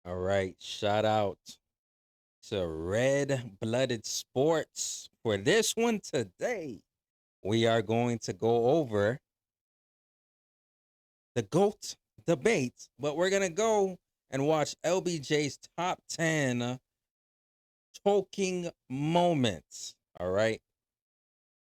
All right. Shout out to Red Blooded Sports. For this one today, we are going to go over the GOAT debate, but we're going to go and watch LBJ's top 10 choking moments. All right.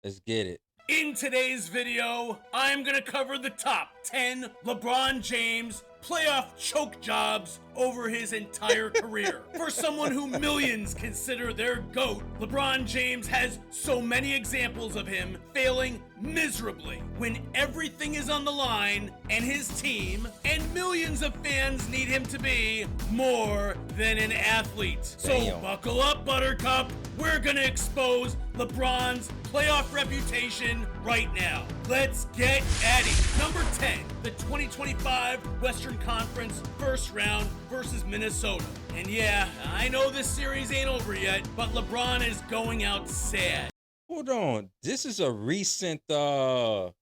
Let's get it. In today's video, I'm gonna cover the top 10 LeBron James playoff choke jobs over his entire career. For someone who millions consider their GOAT, LeBron James has so many examples of him failing miserably when everything is on the line and his team and millions of fans need him to be more than an athlete. So Damn. buckle up, Buttercup. We're gonna expose LeBron's playoff reputation right now. Let's get at it. Number 10, the 2025 Western Conference first round versus Minnesota. And yeah, I know this series ain't over yet, but LeBron is going out sad. Hold on. This is a recent And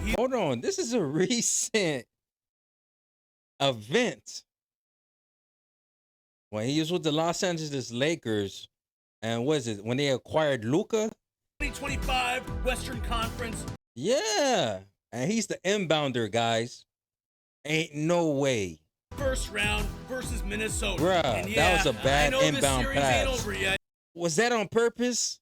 he hold on. This is a recent event when he was with the Los Angeles Lakers. And was it when they acquired Luka? 2025 Western Conference. Yeah. And he's the inbounder, guys. Ain't no way. First round versus Minnesota. Bruh, and that was a bad I know inbound this series ain't pass. over yet. Was that on purpose?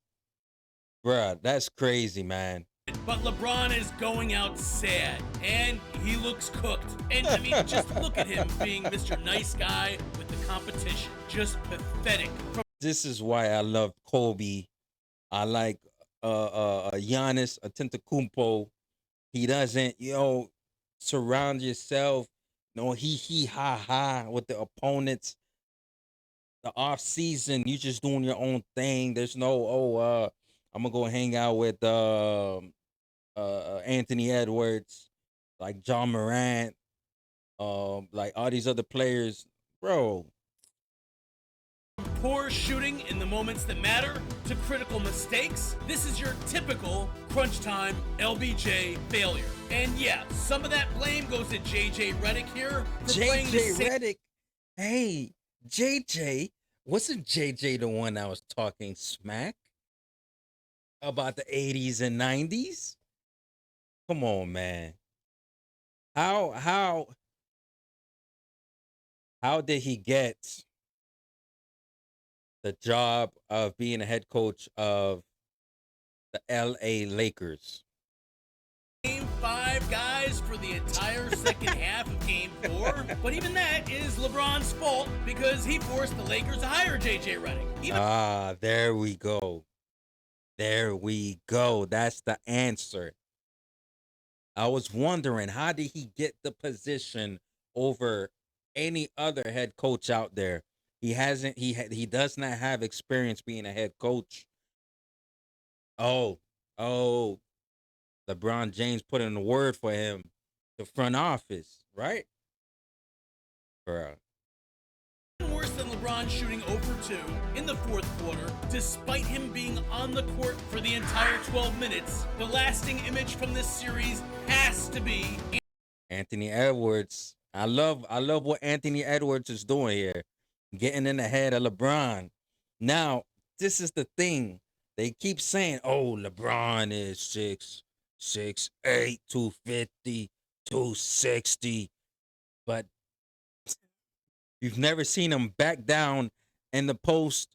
Bruh, that's crazy, man. But LeBron is going out sad, and he looks cooked. And I mean, just look at him being Mr. Nice Guy with the competition. Just pathetic. This is why I love Kobe. I like Giannis Antetokounmpo. He doesn't, surround yourself. No, he ha ha with the opponents. The off season, you just doing your own thing. There's no I'm gonna go hang out with Anthony Edwards, like John Morant, like all these other players, bro. Poor shooting in the moments that matter to critical mistakes. This is your typical crunch time LBJ failure. And yeah, some of that blame goes to JJ Redick here for playing the JJ same. Redick. Hey, JJ, wasn't JJ the one that was talking smack about the 80s and 90s? Come on, man. How did he get the job of being a head coach of the LA Lakers? Game 5 guys for the entire second half of Game 4. But even that is LeBron's fault because he forced the Lakers to hire JJ Redick. There we go. There we go. That's the answer. I was wondering, how did he get the position over any other head coach out there? He does not have experience being a head coach. Oh, LeBron James put in a word for him, the front office, right? Bruh. Worse than LeBron shooting over 2 in the fourth quarter, despite him being on the court for the entire 12 minutes. The lasting image from this series has to be Anthony Edwards. I love what Anthony Edwards is doing here, getting in the head of LeBron. Now, this is the thing. They keep saying, "Oh, LeBron is 6'8", 250, 260," but you've never seen him back down in the post.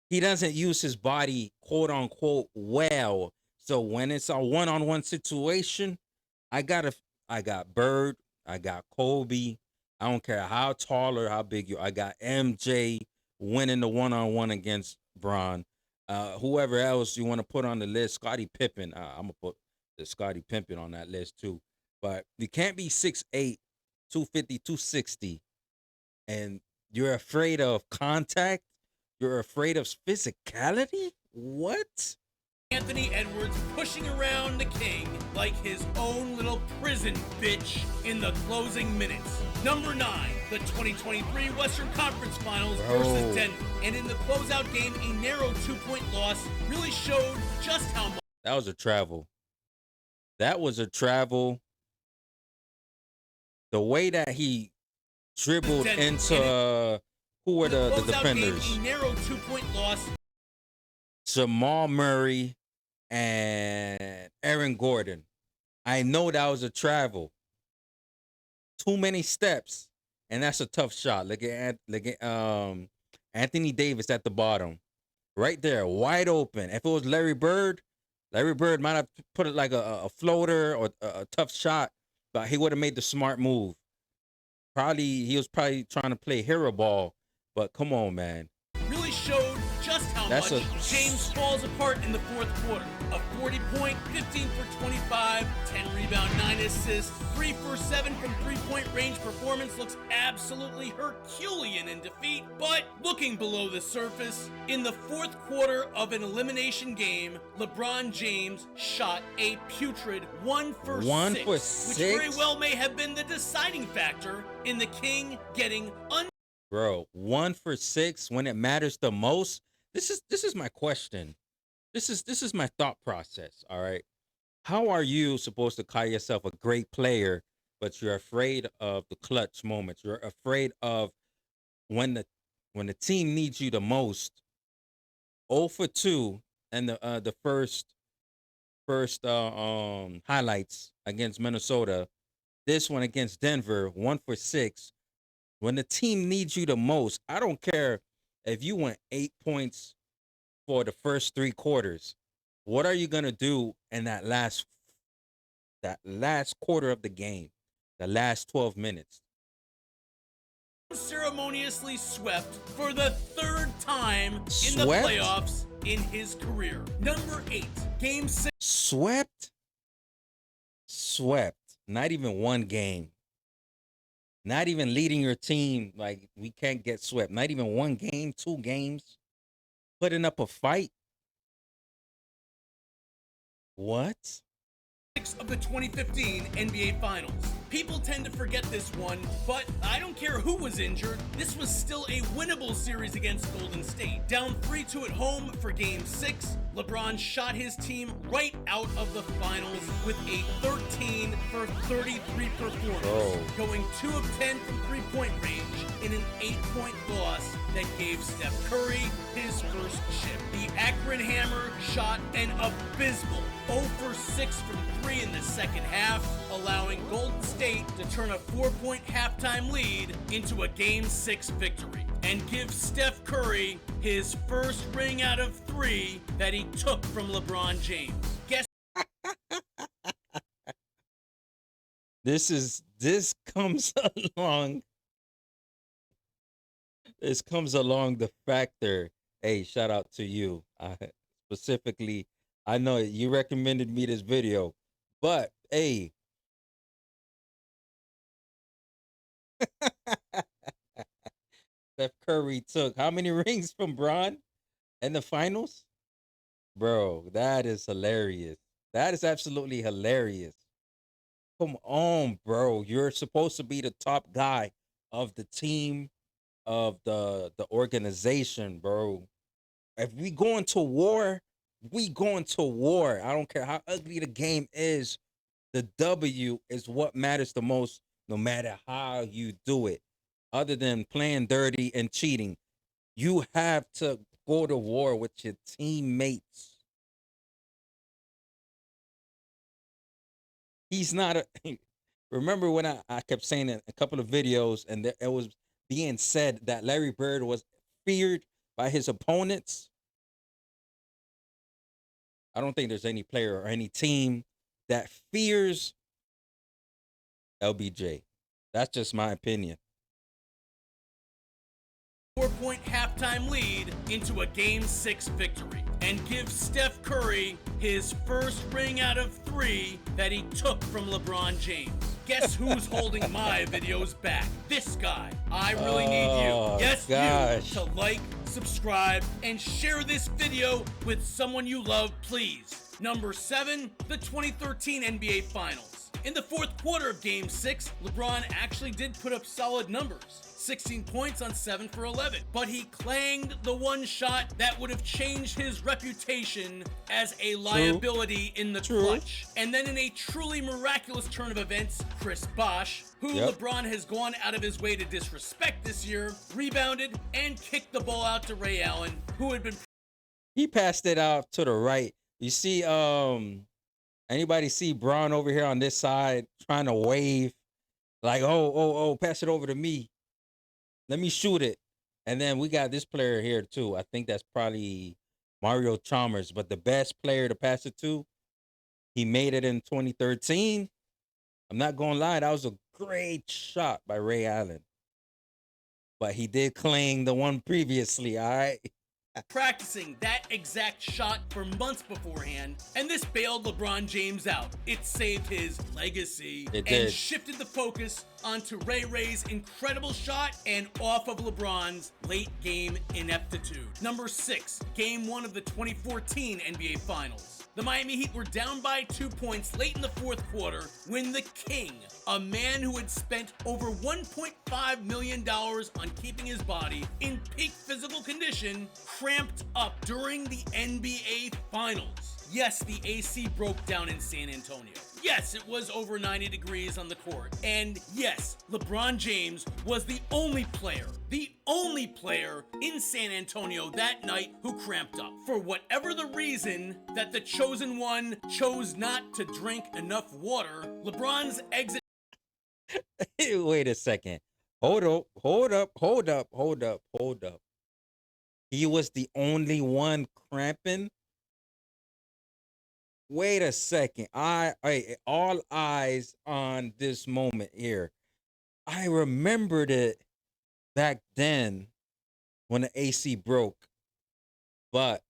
He doesn't use his body, quote unquote, well. So when it's a one-on-one situation, I got Bird, I got Kobe. I don't care how tall or how big you. I got MJ winning the one-on-one against Bron. Whoever else you want to put on the list, Scottie Pippen. I'm gonna put the Scottie Pippen on that list too. But you can't be 6'8", 250, 260, and you're afraid of contact. You're afraid of physicality. What? Anthony Edwards pushing around the king like his own little prison bitch in the closing minutes. Number 9, the 2023 Western Conference Finals versus Denver. And in the closeout game, a narrow 2-point loss really showed just how much. That was a travel. That was a travel. The way that he dribbled Denver. into who were the Closeout game, defenders? a narrow 2-point loss. Jamal Murray and Aaron Gordon. I know that was a travel. Too many steps, and that's a tough shot. Look at Anthony Davis at the bottom, right there, wide open. If it was Larry Bird might have put it like a floater or a tough shot, but he would have made the smart move. He was probably trying to play hero ball, but come on, man. Really showed just how That's much a- James falls apart in the fourth quarter. A 40-point, 15 for 25, 10 rebound, 9 assists, 3 for 7 from three-point range performance looks absolutely Herculean in defeat. But looking below the surface, in the fourth quarter of an elimination game, LeBron James shot a putrid 1 for 6, which very well may have been the deciding factor in the King getting Bro, 1 for 6 when it matters the most. This is my question. This is my thought process. All right. How are you supposed to call yourself a great player, but you're afraid of the clutch moments? You're afraid of when the team needs you the most. 0 for 2 and the first highlights against Minnesota. This one against Denver, 1 for 6. When the team needs you the most, I don't care if you went 8 points for the first 3 quarters. What are you gonna do in that last quarter of the game, the last 12 minutes? unceremoniously swept for the third time in the Swept? playoffs in his career. Number 8, Game 6. Swept. Not even one game. Not even leading your team. Like, we can't get swept. Not even one game, 2 games. Putting up a fight. What? Of the 2015 NBA Finals. People tend to forget this one, but I don't care who was injured. This was still a winnable series against Golden State. Down 3-2 at home for Game 6, LeBron shot his team right out of the finals with a 13 for 33 performance, going 2 of 10 from three-point range in an 8-point loss that gave Steph Curry his first chip. The Akron Hammer shot an abysmal 0 for 6 from 3 in the second half, allowing Golden State to turn a 4-point halftime lead into a Game 6 victory and give Steph Curry his first ring out of 3 that he took from LeBron James. Guess This comes along. This comes along the factor. Hey, shout out to you. Specifically, I know you recommended me this video, but hey. Steph Curry took how many rings from Bron in the finals? Bro, that is hilarious. That is absolutely hilarious. Come on, bro. You're supposed to be the top guy of the team, of the organization, bro. If we going to war, we going to war. I don't care how ugly the game is. The W is what matters the most, no matter how you do it. Other than playing dirty and cheating, you have to go to war with your teammates. He's not a. Remember when I kept saying in a couple of videos, and it was being said that Larry Bird was feared by his opponents? I don't think there's any player or any team that fears LBJ. That's just my opinion. 4-point halftime lead into a Game 6 victory and give Steph Curry his first ring out of 3 that he took from LeBron James. Guess who's holding my videos back? This guy. I really need you. Yes, gosh. you to like, subscribe, and share this video with someone you love, please. Number 7, the 2013 NBA Finals. In the fourth quarter of Game 6, LeBron actually did put up solid numbers. 16 points on 7 for 11, but he clanged the one shot that would have changed his reputation as a liability in the clutch. And then in a truly miraculous turn of events, Chris Bosh, who LeBron has gone out of his way to disrespect this year, rebounded and kicked the ball out to Ray Allen, who had been... He passed it out to the right. You see, anybody see Braun over here on this side trying to wave like, oh, pass it over to me. Let me shoot it. And then we got this player here too. I think that's probably Mario Chalmers, but the best player to pass it to, he made it in 2013. I'm not going to lie, that was a great shot by Ray Allen. But he did cling the one previously, all right? Practicing that exact shot for months beforehand, and this bailed LeBron James out. It saved his legacy and shifted the focus onto Ray's incredible shot and off of LeBron's late game ineptitude. Number 6, Game 1 of the 2014 NBA Finals. The Miami Heat were down by 2 points late in the fourth quarter when the King, a man who had spent over $1.5 million on keeping his body in peak physical condition, cramped up during the NBA Finals. Yes, the AC broke down in San Antonio. Yes, it was over 90 degrees on the court. And yes, LeBron James was the only player in San Antonio that night who cramped up. For whatever the reason that the chosen one chose not to drink enough water, LeBron's exit... Wait a second. Hold up. He was the only one cramping? Wait a second. All eyes on this moment here. I remembered it back then when the AC broke, but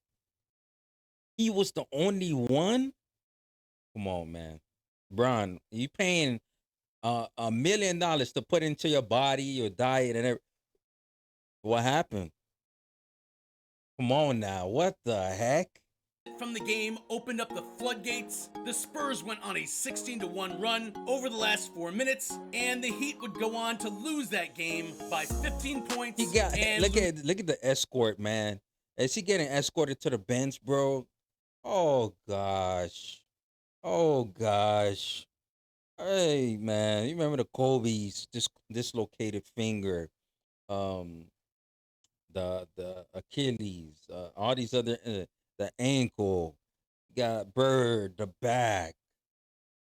he was the only one? Come on, man. Bron, you paying $1 million to put into your body, your diet, and everything. What happened? Come on now. What the heck? From the game opened up the floodgates. The Spurs went on a 16-1 run over the last 4 minutes, and the Heat would go on to lose that game by 15 points. Look at the escort, man. Is he getting escorted to the bench, bro? Oh gosh. Hey man, you remember the Kobe's dislocated finger, the Achilles, all these other the ankle, got Bird, the back,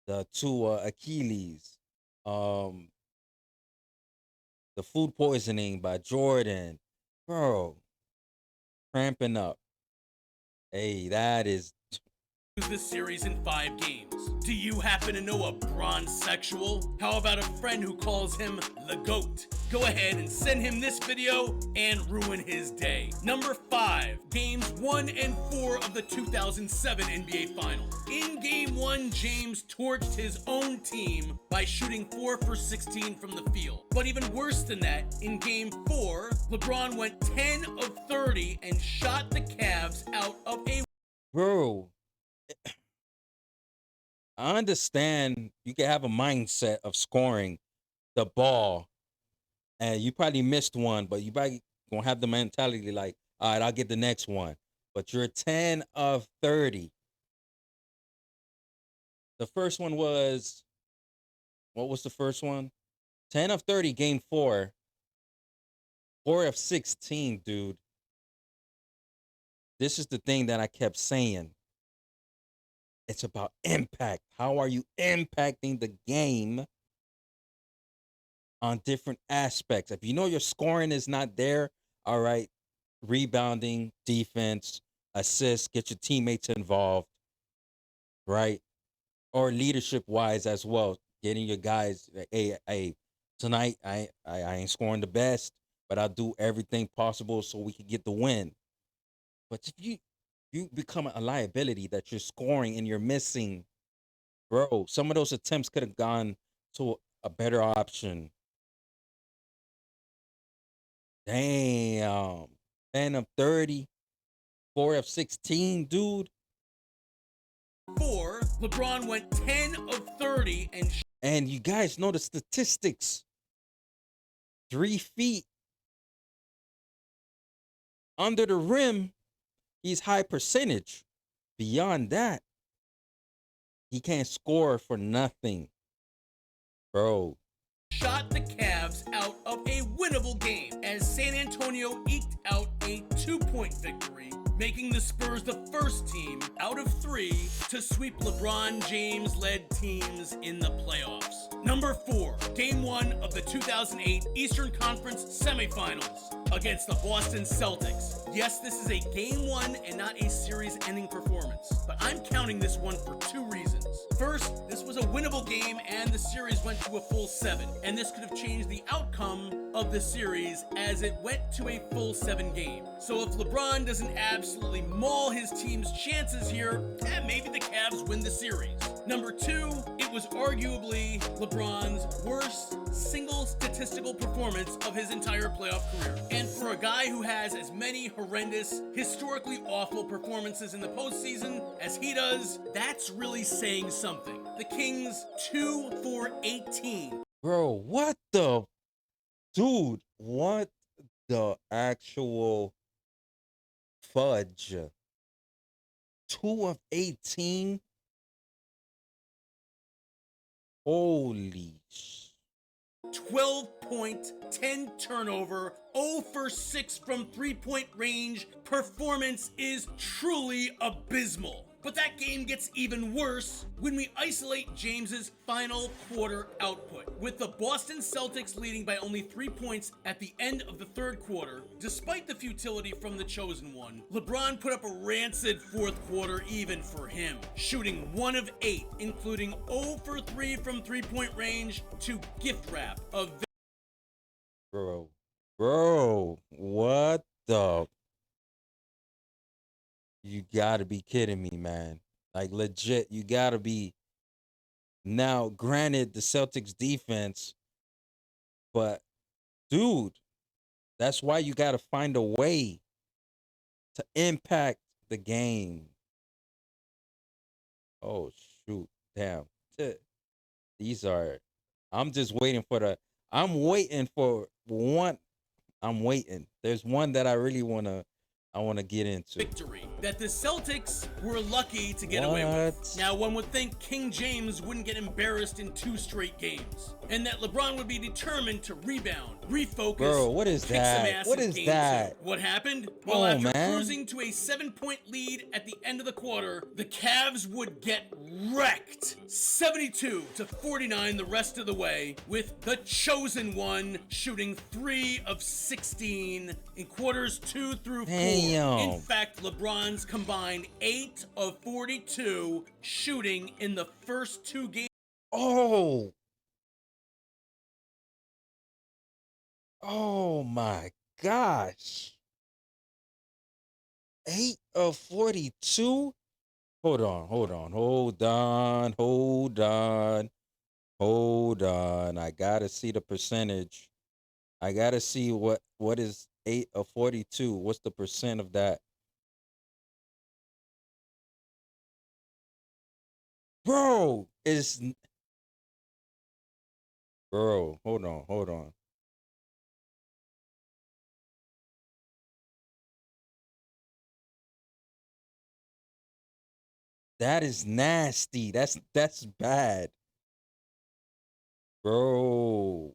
the two Achilles, the food poisoning by Jordan, bro, cramping up. Hey, that is this series in 5 games. Do you happen to know a bronzexual? How about a friend who calls him the GOAT? Go ahead and send him this video and ruin his day. Number 5, Games 1 and 4 of the 2007 NBA Finals. In Game 1, James torched his own team by shooting 4 for 16 from the field. But even worse than that, in Game 4, LeBron went 10 of 30 and shot the Cavs out of a... Bro, I understand you can have a mindset of scoring the ball, and you probably missed one, but you probably gonna have the mentality like, all right, I'll get the next one. But you're 10 of 30. The first one was, what was the first one? 10 of 30, game 4. 4 of 16, dude. This is the thing that I kept saying. It's about impact. How are you impacting the game on different aspects? If you know your scoring is not there, all right, rebounding, defense, assists, get your teammates involved, right? Or leadership-wise as well, getting your guys, hey, tonight I ain't scoring the best, but I'll do everything possible so we can get the win. But if you become a liability that you're scoring and you're missing, bro, some of those attempts could have gone to a better option. Damn. 10 of 30, 4 of 16, dude. 4, LeBron went 10 of 30 And you guys know the statistics. 3 feet under the rim, he's high percentage. Beyond that, he can't score for nothing. Bro. shot the Cavs out of a winnable game as San Antonio eked out a 2-point victory, making the Spurs the first team out of 3 to sweep LeBron James-led teams in the playoffs. Number 4, Game 1 of the 2008 Eastern Conference semifinals against the Boston Celtics. Yes, this is a Game 1 and not a series-ending performance, but I'm counting this one for 2 reasons. First, this was a winnable game and the series went to a full 7, and this could have changed the outcome of the series as it went to a full 7 game. So if LeBron doesn't absolutely maul his team's chances here, maybe the Cavs win the series. Number 2, it was arguably LeBron's worst single statistical performance of his entire playoff career. And for a guy who has as many horrendous, historically awful performances in the postseason as he does, that's really saying something. The Kings 2 for 18. Bro, what the... Dude, what the actual fudge? 2 of 18? Holy 12 point, 10 turnover, 0 for 6 from 3-point range. Performance is truly abysmal. But that game gets even worse when we isolate James's final quarter output. With the Boston Celtics leading by only 3 points at the end of the third quarter, despite the futility from the chosen one, LeBron put up a rancid fourth quarter even for him, shooting 1 of 8, including 0 for 3 from 3-point range to gift wrap of... Bro, what the... You gotta be kidding me, man. Like, legit, you gotta be. Now, granted, the Celtics defense, but, dude, that's why you gotta find a way to impact the game. Oh, shoot. Damn. These are... I'm just waiting for the... I'm waiting for one... I'm waiting. There's one that I really want to get into. Victory that the Celtics were lucky to get away with. Now, one would think King James wouldn't get embarrassed in 2 straight games, and that LeBron would be determined to rebound, refocus. Bro, what is that? What is that? What happened? Well, after cruising to a 7-point lead at the end of the quarter, the Cavs would get wrecked, 72-49 the rest of the way, with the chosen one shooting 3 of 16 in quarters 2 through 4. Damn. In fact, LeBron's combined 8 of 42 shooting in the first 2 games. Oh my gosh. 8 of 42? Hold on. I gotta see the percentage. I gotta see what is 8 of 42. What's the percent of that? Bro, hold on. That is nasty. That's bad. Bro.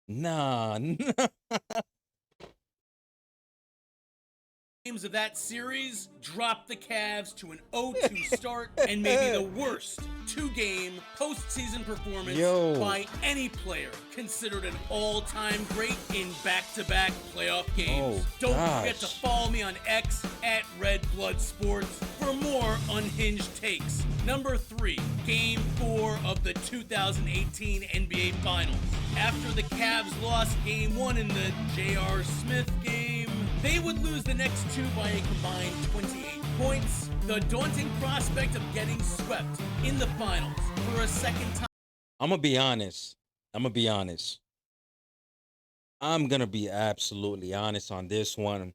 Nah. Games of that series dropped the Cavs to an 0-2 start and maybe the worst 2-game postseason performance by any player considered an all-time great in back-to-back playoff games. Don't forget to follow me on X at Red Blood Sports for more unhinged takes. Number 3, Game 4 of the 2018 NBA Finals. After the Cavs lost Game 1 in the J.R. Smith game, they would lose the next 2 by a combined 28 points. The daunting prospect of getting swept in the finals for a second time. I'm going to be honest. I'm going to be absolutely honest on this one.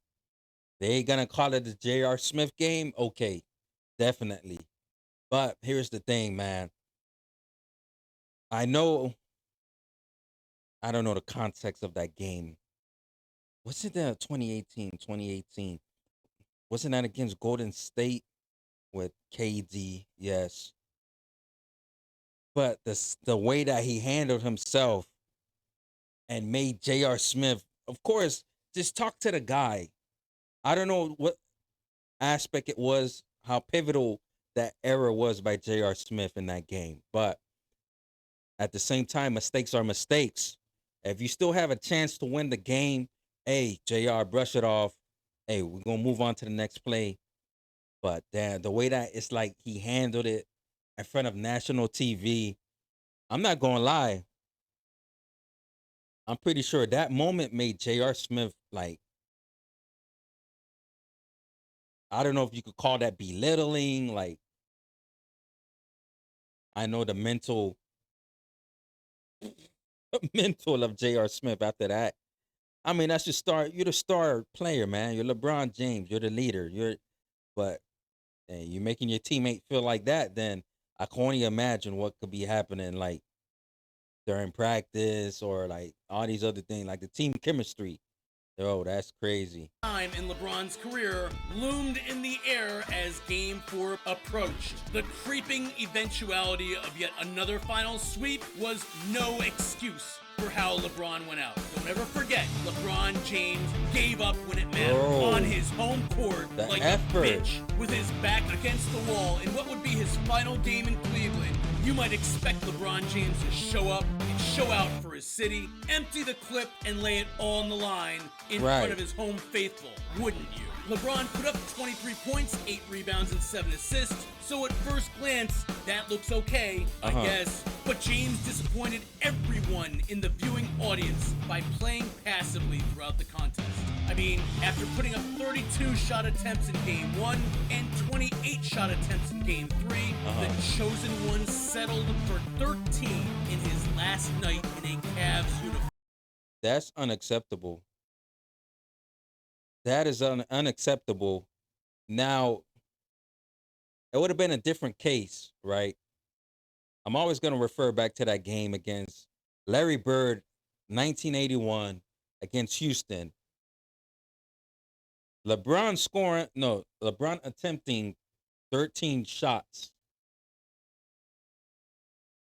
They ain't going to call it the J.R. Smith game? Okay, definitely. But here's the thing, man. I know I don't know the context of that game. Wasn't that 2018? 2018. Wasn't that against Golden State with KD? Yes. But the way that he handled himself and made J.R. Smith, of course, just talk to the guy. I don't know what aspect it was, how pivotal that era was by J.R. Smith in that game. But at the same time, mistakes are mistakes. If you still have a chance to win the game, hey, JR, brush it off. Hey, we're gonna move on to the next play. But damn, the way that it's like he handled it in front of national TV, I'm not gonna lie. I'm pretty sure that moment made J.R. Smith like, I don't know if you could call that belittling. Like, I know the mental mental of J.R. Smith after that. I mean, that's your star. You're the star player, man. You're LeBron James. You're the leader. But you're making your teammate feel like that. Then I can only imagine what could be happening, like during practice or like all these other things, like the team chemistry. Oh, that's crazy. Time in LeBron's career loomed in the air as Game 4 approached. The creeping eventuality of yet another final sweep was no excuse for how LeBron went out. Don't ever forget, LeBron James gave up when it mattered on his home court like a bitch with his back against the wall in what would be his final game in Cleveland. You might expect LeBron James to show up and show out for his city, empty the clip, and lay it all on the line in front of his home faithful, wouldn't you? LeBron put up 23 points, 8 rebounds, and 7 assists, so at first glance, that looks okay, I guess. But James disappointed everyone in the viewing audience by playing passively throughout the contest. I mean, after putting up 32 shot attempts in Game 1 and 28 shot attempts in Game 3, the chosen one settled for 13 in his last night in a Cavs uniform. That's unacceptable. That is unacceptable. Now, it would have been a different case, right? I'm always going to refer back to that game against Larry Bird, 1981, against Houston. LeBron attempting 13 shots.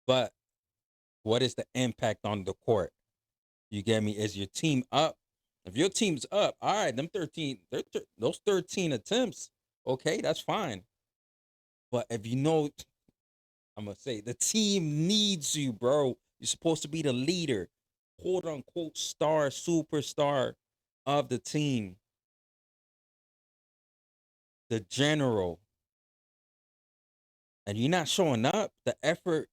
But what is the impact on the court? You get me? Is your team up? If your team's up, all right, those 13 attempts, okay, that's fine. But if you know, I'm going to say, the team needs you, bro. You're supposed to be the leader, quote unquote, star, superstar of the team, the general. And you're not showing up, the effort,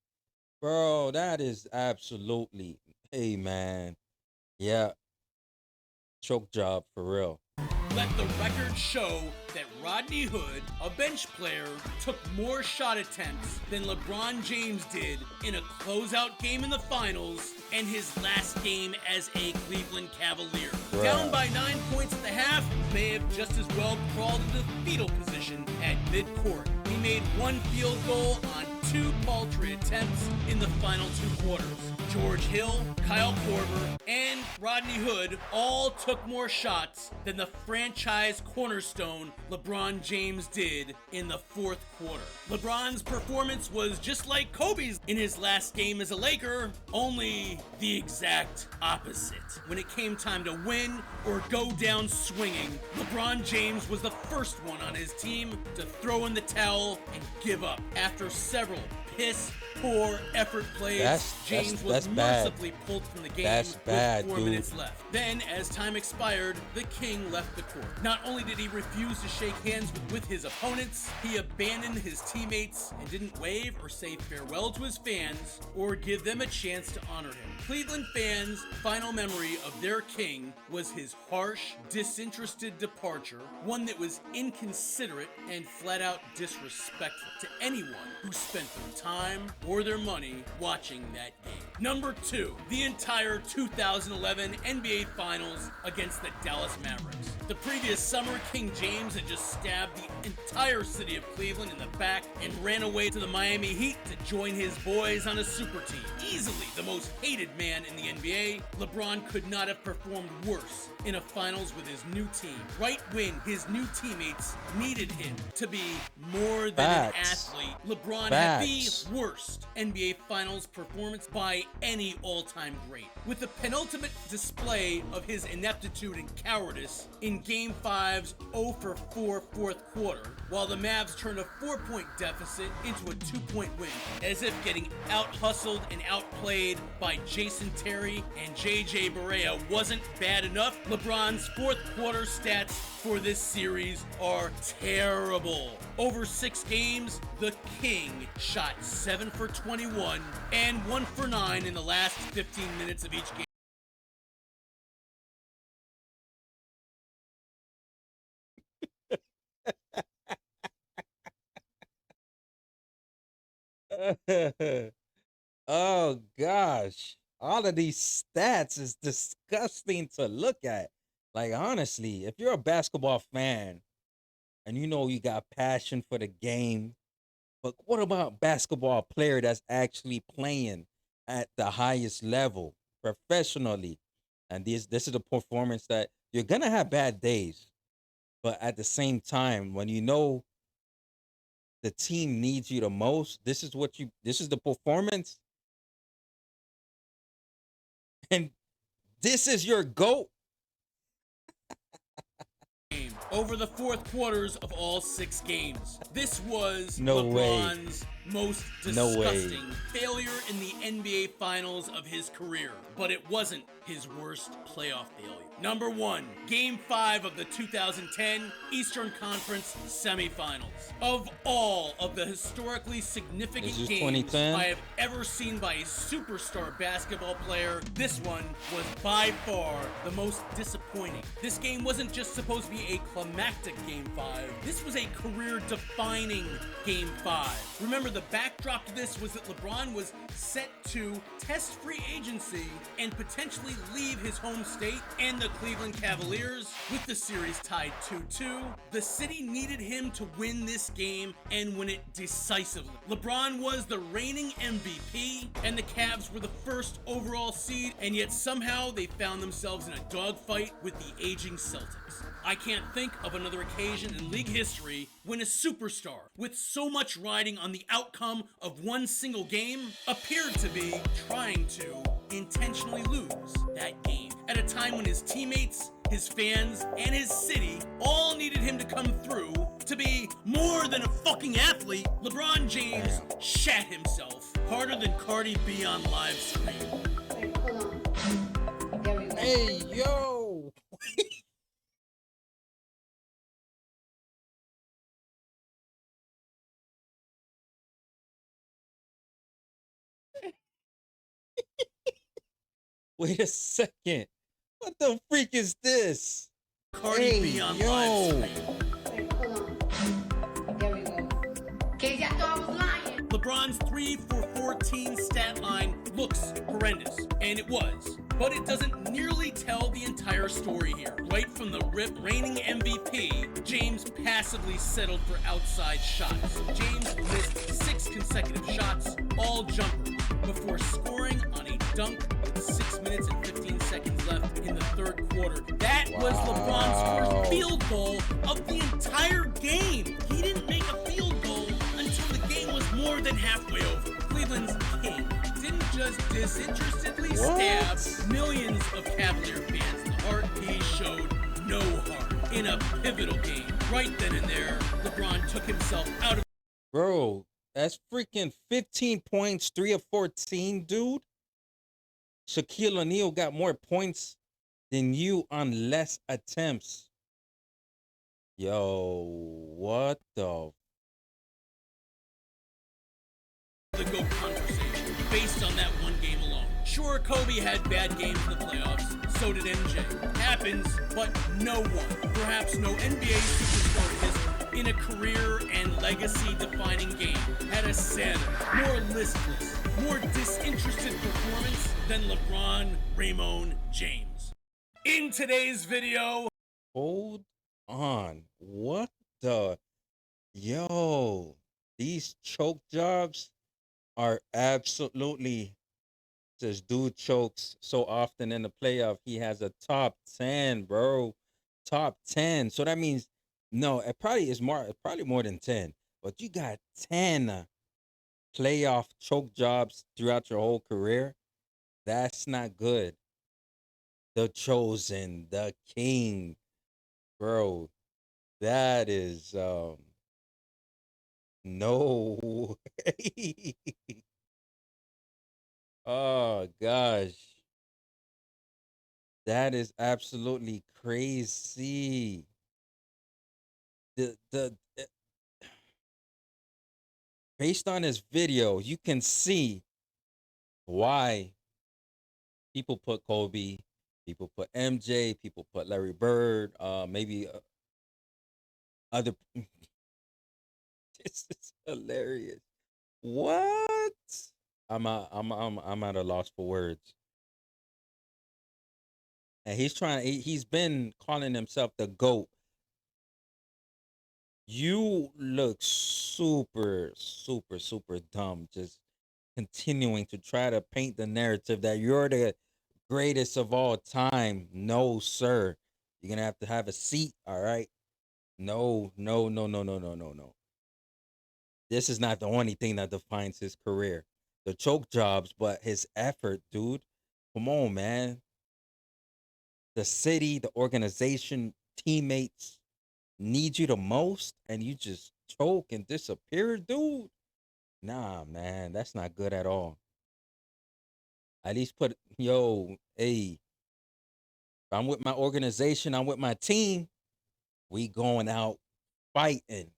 bro, that is absolutely, hey, man. Yeah. Choke job for real. Let the record show that Rodney Hood, a bench player, took more shot attempts than LeBron James did in a closeout game in the finals and his last game as a Cleveland Cavalier. Down by 9 points at the half, may have just as well crawled into fetal position at midcourt. He made one field goal on 2 paltry attempts in the final 2 quarters. George Hill, Kyle Korver, and Rodney Hood all took more shots than the franchise cornerstone LeBron James did in the 4th quarter. LeBron's performance was just like Kobe's in his last game as a Laker, only the exact opposite. When it came time to win or go down swinging, LeBron James was the first one on his team to throw in the towel and give up. After several piss-poor effort plays, James was mercifully pulled from the game with 4 minutes left. Then, as time expired, the King left the court. Not only did he refuse to shake hands with his opponents, he abandoned his teammates and didn't wave or say farewell to his fans or give them a chance to honor him. Cleveland fans' final memory of their King was his harsh, disinterested departure, one that was inconsiderate and flat out disrespectful to anyone who spent their time or their money watching that game. Number 2, the entire 2011 NBA Finals against the Dallas Mavericks. The previous summer, King James had just stabbed the entire city of Cleveland in the back and ran away to the Miami Heat to join his boys on a super team. Easily the most hated man in the NBA, LeBron could not have performed worse in a finals with his new team, right when his new teammates needed him to be more than an athlete. LeBron had the worst NBA Finals performance by any all-time great, with the penultimate display of his ineptitude and cowardice in Game 5's 0-for-4 fourth quarter, while the Mavs turned a 4-point deficit into a 2-point win, as if getting out-hustled and outplayed by Jason Terry and JJ Barea wasn't bad enough. LeBron's fourth quarter stats for this series are terrible. Over 6 games, the King shot 7 for 21 and 1 for 9 in the last 15 minutes of each game. Oh gosh, all of these stats is disgusting to look at. Like honestly, if you're a basketball fan and you know you got passion for the game, but what about basketball player that's actually playing at the highest level professionally? And this is the performance that you're gonna have bad days, but at the same time, when you know the team needs you the most, this is the performance, and this is your GOAT. Over the fourth quarters of all 6 games. This was No way. LeBron's most No way. disgusting failure in the NBA Finals of his career, but it wasn't his worst playoff failure. Number 1, Game 5 of the 2010 Eastern Conference Semifinals. Of all of the historically significant Is this games 2010? I have ever seen by a superstar basketball player, this one was by far the most disappointing. This game wasn't just supposed to be a climactic Game 5. This was a career-defining Game 5. Remember, the backdrop to this was that LeBron was set to test free agency and potentially leave his home state and the Cleveland Cavaliers. With the series tied 2-2, the city needed him to win this game and win it decisively. LeBron was the reigning MVP, and the Cavs were the first overall seed, and yet somehow they found themselves in a dogfight with the aging Celtics. I can't think of another occasion in league history when a superstar with so much riding on the outcome of one single game appeared to be trying to intentionally lose that game at a time when his teammates, his fans, and his city all needed him to come through to be more than a fucking athlete. LeBron James shat himself harder than Cardi B on live stream. Wait, hold on. There we go. Hey, yo. Wait a second. What the freak is this? Cardi B on live stream. Wait, hold on. There we go. Case y'all thought I was lying. LeBron's 3 for 14 stat line looks horrendous, and it was. But it doesn't nearly tell the entire story here. Right from the rip, reigning MVP, James passively settled for outside shots. James missed 6 consecutive shots, all jumpers, before scoring on a dunk with 6 minutes and 15 seconds left in the third quarter. That was LeBron's first field goal of the entire game. He didn't make a field goal until the game was more than halfway over. Cleveland's king didn't just disinterestedly stab millions of Cavalier fans in the heart. He showed no heart in a pivotal game. Right then and there, LeBron took himself out of. Bro, that's freaking 15 points, 3 of 14, dude. Shaquille O'Neal got more points than you on less attempts. Yo, what the? The GOAT conversation based on that one game alone. Sure, Kobe had bad games in the playoffs, so did MJ. Happens, but no one, perhaps no NBA superstar in history, in a career and legacy defining game had a sadder, more listless, more disinterested performance than LeBron Raymond James. In today's video, Hold on. What the? Yo, these choke jobs are absolutely. This dude chokes so often in the playoff. He has a top 10, bro. Top 10. So that means no, it probably is more, probably more than 10. But you got 10 playoff choke jobs throughout your whole career. That's not good. The chosen, the king, bro. That is no way. Oh gosh. That is absolutely crazy. The based on this video, you can see why people put Kobe, people put MJ, people put Larry Bird, maybe other. This is hilarious. What? I'm at a loss for words. And he's trying. He's been calling himself the GOAT. You look super, super, super dumb. Just continuing to try to paint the narrative that you're the greatest of all time. No, sir. You're gonna have to have a seat, all right? No, no, no, no, no, no, no, no. This is not the only thing that defines his career. The choke jobs, but his effort, dude. Come on, man. The city, the organization, teammates need you the most, and you just choke and disappear, dude. Nah, man, that's not good at all. At least put, yo, hey, if I'm with my organization, I'm with my team. We going out fighting,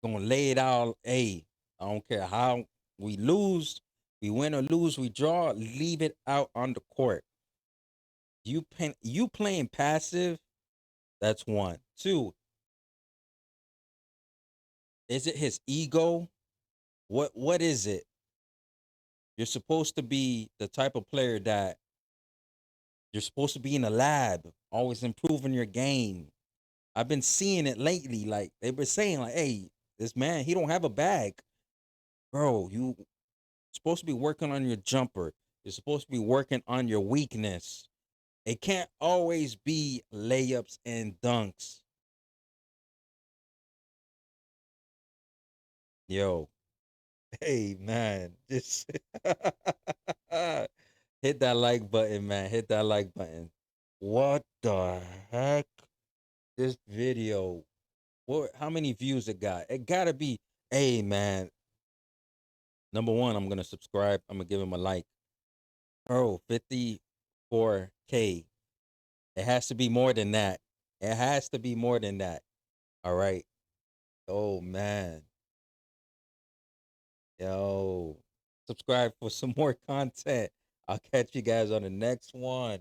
gonna lay it out. Hey, I don't care how we lose, we win or lose, we draw. Leave it out on the court. You playing passive. That's one. Two, is it his ego? What is it? You're supposed to be the type of player that you're supposed to be in a lab, always improving your game. I've been seeing it lately. Like they've been saying, like, hey, this man, he don't have a bag. Bro, you supposed to be working on your jumper. You're supposed to be working on your weakness. It can't always be layups and dunks. Yo, hey man, just hit that like button, man. Hit that like button. What the heck? This video. What? How many views it got? It gotta be. Hey man, number one, I'm gonna subscribe. I'm gonna give him a like. Bro, 54K. It has to be more than that. It has to be more than that. All right. Oh man. Yo. Subscribe for some more content. I'll catch you guys on the next one.